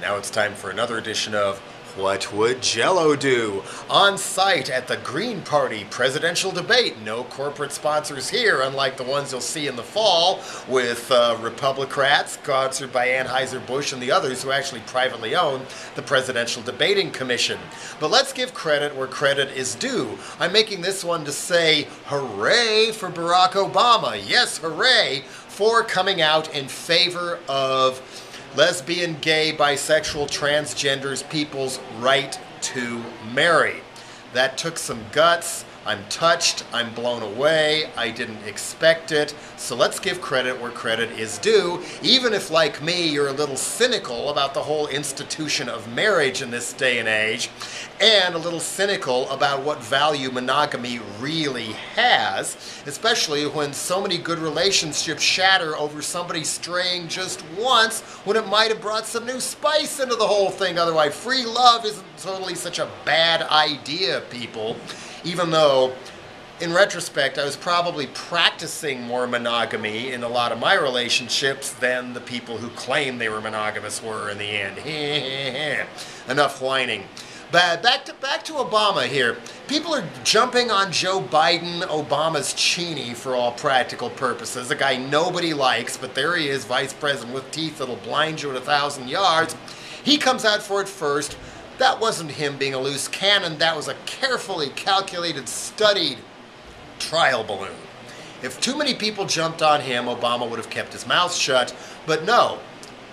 Now it's time for another edition of What Would Jello Do? On site at the Green Party presidential debate. No corporate sponsors here, unlike the ones you'll see in the fall with Republicrats, sponsored by Anheuser-Busch and the others who actually privately own the Presidential Debating Commission. But let's give credit where credit is due. I'm making this one to say hooray for Barack Obama. Yes, hooray for coming out in favor of lesbian, gay, bisexual, transgenders, people's right to marry. That took some guts. I'm touched. I'm blown away. I didn't expect it. So let's give credit where credit is due, even if, like me, you're a little cynical about the whole institution of marriage in this day and age, and a little cynical about what value monogamy really has, especially when so many good relationships shatter over somebody straying just once when it might have brought some new spice into the whole thing. Otherwise, free love isn't totally such a bad idea, people. Even though, in retrospect, I was probably practicing more monogamy in a lot of my relationships than the people who claimed they were monogamous were in the end. Enough whining. But back to Obama here. People are jumping on Joe Biden, Obama's Cheney for all practical purposes. A guy nobody likes, but there he is, vice president with teeth that'll blind you at 1,000 yards. He comes out for it first. That wasn't him being a loose cannon. That was a carefully calculated, studied trial balloon. If too many people jumped on him, Obama would have kept his mouth shut. But no,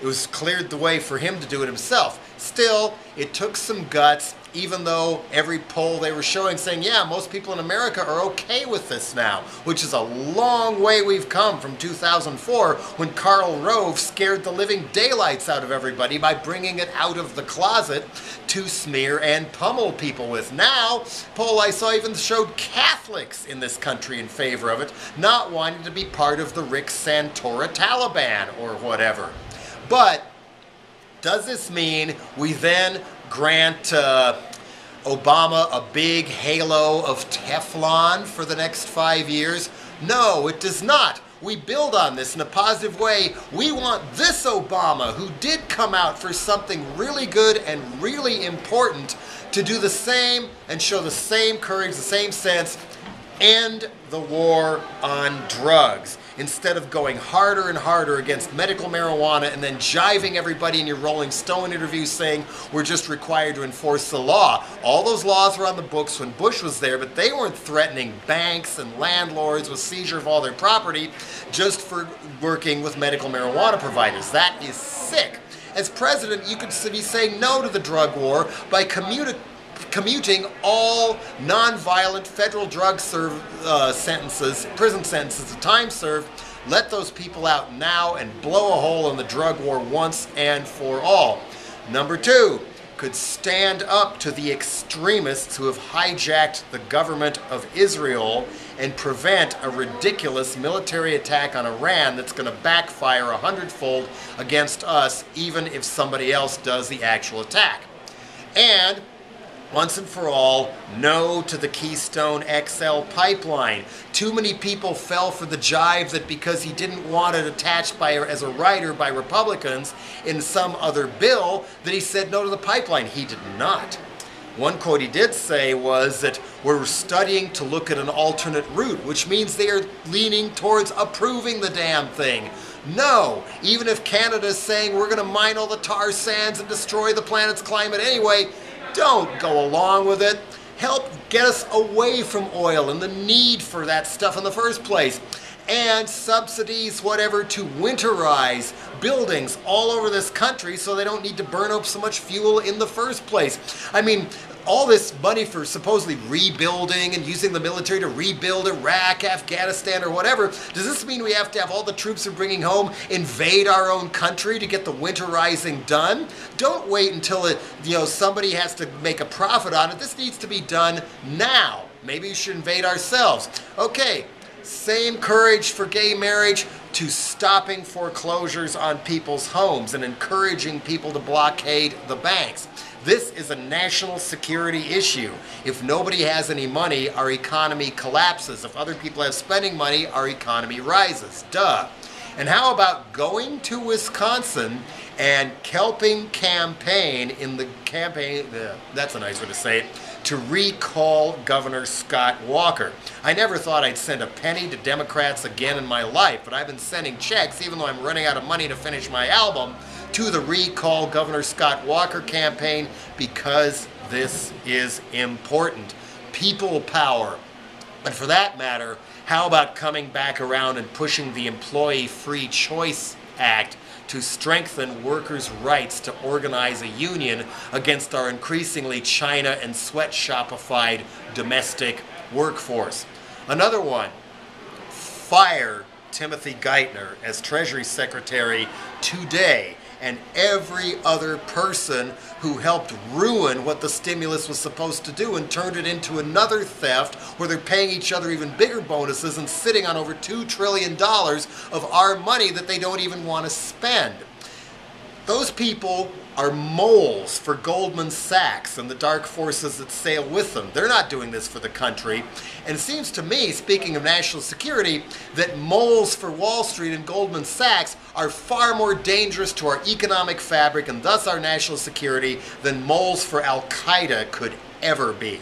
it was cleared the way for him to do it himself. Still, it took some guts, even though every poll they were showing saying, yeah, most people in America are okay with this now, which is a long way we've come from 2004 when Karl Rove scared the living daylights out of everybody by bringing it out of the closet to smear and pummel people with. Now, poll I saw even showed Catholics in this country in favor of it, not wanting to be part of the Rick Santorum Taliban or whatever. But does this mean we then grant Obama a big halo of Teflon for the next 5 years? No, it does not. We build on this in a positive way. We want this Obama, who did come out for something really good and really important, to do the same and show the same courage, the same sense, end the war on drugs. Instead of going harder and harder against medical marijuana and then jiving everybody in your Rolling Stone interviews saying we're just required to enforce the law. All those laws were on the books when Bush was there, but they weren't threatening banks and landlords with seizure of all their property just for working with medical marijuana providers. That is sick. As president, you could be saying no to the drug war by commuting all non-violent federal drug sentences, prison sentences to time served. Let those people out now and blow a hole in the drug war once and for all. Number two, could stand up to the extremists who have hijacked the government of Israel and prevent a ridiculous military attack on Iran that's going to backfire 100-fold against us, even if somebody else does the actual attack. And once and for all, no to the Keystone XL pipeline. Too many people fell for the jive that because he didn't want it attached as a rider by Republicans in some other bill, that he said no to the pipeline. He did not. One quote he did say was that we're studying to look at an alternate route, which means they are leaning towards approving the damn thing. No, even if Canada is saying we're going to mine all the tar sands and destroy the planet's climate anyway, don't go along with it. Help get us away from oil and the need for that stuff in the first place. And subsidies, whatever, to winterize buildings all over this country so they don't need to burn up so much fuel in the first place. I mean, all this money for supposedly rebuilding and using the military to rebuild Iraq, Afghanistan, or whatever, does this mean we have to have all the troops we're bringing home invade our own country to get the winterizing done? Don't wait until somebody has to make a profit on it. This needs to be done now. Maybe we should invade ourselves. Okay. Same courage for gay marriage to stopping foreclosures on people's homes and encouraging people to blockade the banks. This is a national security issue. If nobody has any money, our economy collapses. If other people have spending money, our economy rises. Duh. And how about going to Wisconsin and helping campaign in the campaign, that's a nice way to say it, to recall Governor Scott Walker. I never thought I'd send a penny to Democrats again in my life, but I've been sending checks, even though I'm running out of money to finish my album, to the Recall Governor Scott Walker campaign, because this is important. People power. And for that matter, how about coming back around and pushing the Employee Free Choice Act to strengthen workers' rights to organize a union against our increasingly China and sweatshopified domestic workforce? Another one, fire Timothy Geithner as Treasury Secretary today, and every other person who helped ruin what the stimulus was supposed to do and turned it into another theft where they're paying each other even bigger bonuses and sitting on over $2 trillion of our money that they don't even want to spend. Those people are moles for Goldman Sachs and the dark forces that sail with them. They're not doing this for the country. And it seems to me, speaking of national security, that moles for Wall Street and Goldman Sachs are far more dangerous to our economic fabric and thus our national security than moles for Al-Qaeda could ever be.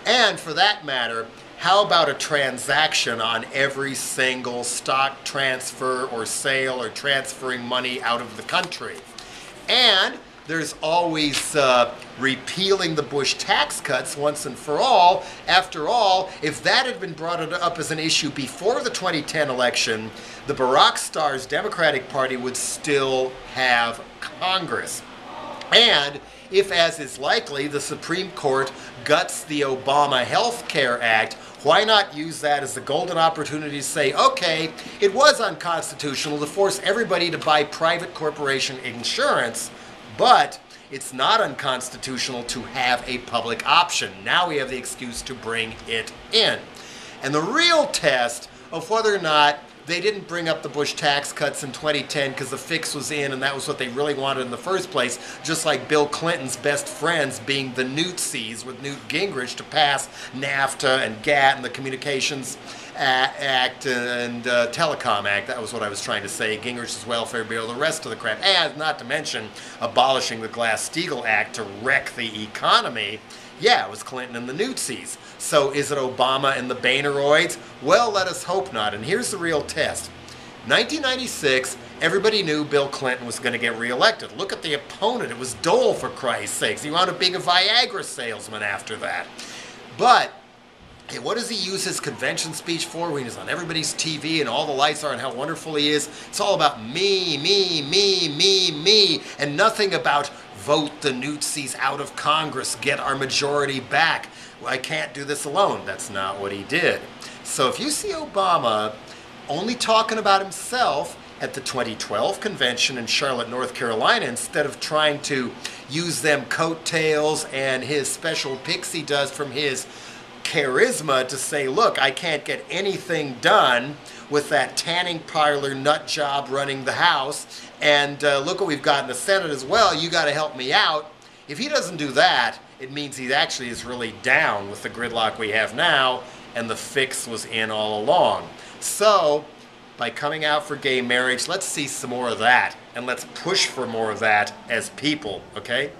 And for that matter, how about a transaction on every single stock transfer or sale or transferring money out of the country? And there's always repealing the Bush tax cuts once and for all. After all, if that had been brought up as an issue before the 2010 election, the Barack Star's Democratic Party would still have Congress. And if, as is likely, the Supreme Court guts the Obama Health Care Act, why not use that as the golden opportunity to say, okay, it was unconstitutional to force everybody to buy private corporation insurance, but it's not unconstitutional to have a public option. Now we have the excuse to bring it in. And the real test of whether or not they didn't bring up the Bush tax cuts in 2010 because the fix was in and that was what they really wanted in the first place, just like Bill Clinton's best friends being the Newtsies with Newt Gingrich to pass NAFTA and GATT and the Communications Act and Telecom Act. That was what I was trying to say. Gingrich's welfare bill, the rest of the crap. And not to mention abolishing the Glass-Steagall Act to wreck the economy. Yeah, it was Clinton and the Newtsies. So is it Obama and the Boehneroids? Well, let us hope not. And here's the real test. 1996, everybody knew Bill Clinton was going to get reelected. Look at the opponent. It was Dole, for Christ's sakes. He wound up being a Viagra salesman after that. But what does he use his convention speech for when he's on everybody's TV and all the lights are and how wonderful he is? It's all about me, me, me, me, me, and nothing about vote the Newtsies out of Congress, get our majority back. I can't do this alone. That's not what he did. So if you see Obama only talking about himself at the 2012 convention in Charlotte, North Carolina, instead of trying to use them coattails and his special picks he does from his charisma to say, look, I can't get anything done with that tanning parlor nut job running the House, and look what we've got in the Senate as well, you got to help me out. If he doesn't do that, it means he actually is really down with the gridlock we have now, and the fix was in all along. So, by coming out for gay marriage, let's see some more of that, and let's push for more of that as people, okay?